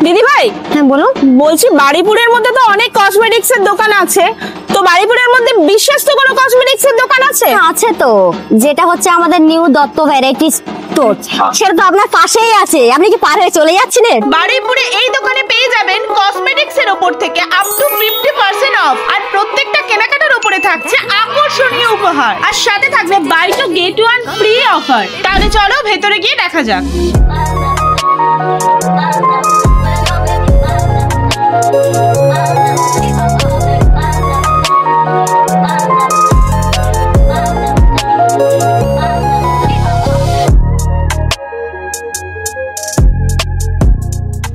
দিদি ভাই, হ্যাঁ বলো। বলছি বাড়িপুরের মধ্যে তো অনেক কসমেটিক্স এর দোকান আছে, তো বাড়িপুরের মধ্যে বিশ্বস্ত কোনো কসমেটিক্স এর দোকান আছে? আছে তো, যেটা হচ্ছে আমাদের নিউ দত্ত ভ্যারাইটি স্টোর, সেটা তো আপনার পাশেই আছে। আপনি কি পার হয়ে চলে যাচ্ছিলেন? বাড়িপুরে এই দোকানে পেয়ে যাবেন কসমেটিক্স এর উপর থেকে আপ টু 50% অফ, আর প্রত্যেকটা কেনাকাটার উপরে থাকছে আকর্ষণীয় উপহার, আর সাথে থাকবে buy two get one free offer. তাহলে চলো ভেতরে গিয়ে দেখা যাক।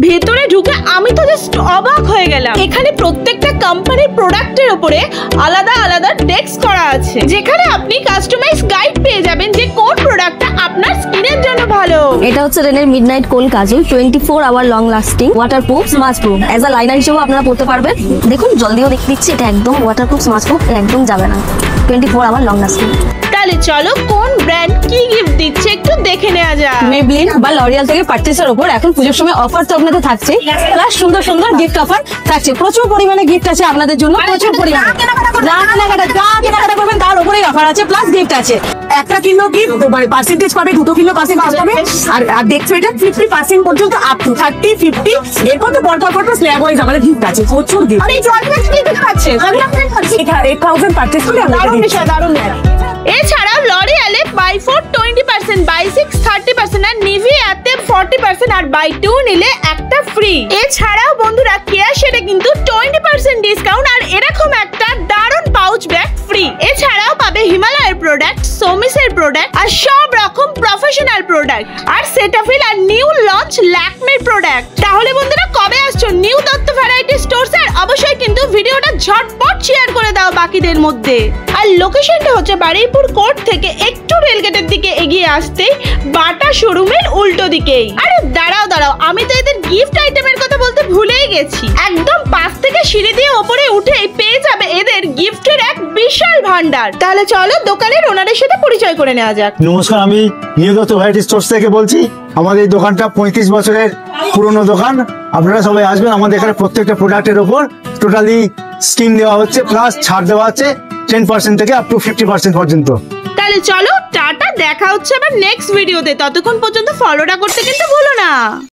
ভেতরে ঢুকে আমি তো জাস্ট অবাক হয়ে গেলাম। এখানে প্রত্যেকটা কোম্পানির প্রোডাক্টের উপরে আলাদা আলাদা ডেস্ক করা আছে, যেখানে আপনি কাস্টমাইজ গাইড পেয়ে যাবেন যে কোন প্রোডাক্টটা আপনার স্কিনের জন্য ভালো। এটা হচ্ছে রেনের midnight kohl kajal, 24 hour long lasting, waterproof, smudge proof. As a liner হিসেবে আপনারা পড়তে পারবেন। দেখুন জল দিয়েও দেখে দিচ্ছি, এটা একদম ওয়াটারপ্রুফ, স্মাচ প্রুফ, একদম যাবে না, 24 আওয়ার লং লাস্টিং। তাহলে চলো কোন ব্র্যান্ড কি গিফট দিচ্ছে একটু দেখে নেওয়া যাক। মেবলিন বা লরিয়াল থেকে পারচেসের উপর এখন পুজোর সময় অফার তো আপনাদের থাকছে, প্লাস সুন্দর সুন্দর গিফট অফার থাকছে। প্রচুর পরিমাণে গিফট আছে আপনাদের জন্য, প্রচুর পরিমাণে যা কেনাকাটা করবেন তার উপরেই অফার আছে, প্লাস গিফট আছে। একটা কিলো গিফট মানে পার্সেন্টেজ পাবে, 2 কিলো পার্সেন্টেজ পাবে। আর দেখছো এটা 50% পর্যন্ত, আপ টু 30, 50 এরপর তো পরপর স্ল্যাব ওয়াইজ আমাদের গিফট আছে, প্রচুর গিফট। আর এই জলটা কি দিতে পারছে? এটা 8000 পারচেজ করলে দারুণ বিষয়, দারুণ। এছাড়াও লরিয়ালে বাই 4 20%, বাই 6 30%, আর নিভিয়াতে 40%, আর বাই 2 নিলে একটা ফ্রি। এছাড়াও বন্ধুরা কেয়ার শেডে কিন্তু 20% ডিসকাউন্ট, আর এরকম একটা দারুণ পাউচ ব্যাগ ফ্রি। এছাড়াও পাবে হিমালয়ের প্রোডাক্ট, সোমিসের প্রোডাক্ট, আর সব রকম প্রফেশনাল প্রোডাক্ট, আর সেটাফিল আর নিউ লঞ্চ ল্যাকমির প্রোডাক্ট। তাহলে বন্ধুরা কবে আসছো নিউ দত্ত ভ্যারাইটি স্টোরস? আর অবশ্যই কিন্তু ভিডিওটা ঝটপট শেয়ার করে দাও বাকিদের মধ্যে। আর লোকেশনটা হচ্ছে বারুইপুর কোর্ট থেকে একটু রেলগেটের দিকে এগিয়ে আসতে বাটা শোরুমের উল্টো দিকেই। আরে দাঁড়াও, আমি তো এদের গিফট আইটেমের কথা বলতে ভুলেই গেছি। একদম পাশ থেকে সিঁড়ি দিয়ে ওপরে উঠেই পেয়ে যাবে এদের গিফটের এক বিশাল ভান্ডার। তাহলে চলো দোকানের ওনারের সাথে পরিচয় করে নেওয়া যাক। নমস্কার, আমি নিউ দত্ত ভ্যারাইটি স্টোর্স থেকে বলছি। আমাদের এই দোকানটা 35 বছরের পুরনো দোকান। আপনারা সবাই আসবেন। আমাদের এখানে প্রত্যেকটা প্রোডাক্টের উপর টোটালি স্কিম দেওয়া হচ্ছে, প্লাস ছাড় দেওয়া আছে 10% থেকে আপ টু 50% পর্যন্ত। তাহলে চলো টাটা, দেখা হচ্ছে আবার নেক্সট ভিডিওতে। ততক্ষণ পর্যন্ত ফলোটা করতে কিন্তু ভুলো না।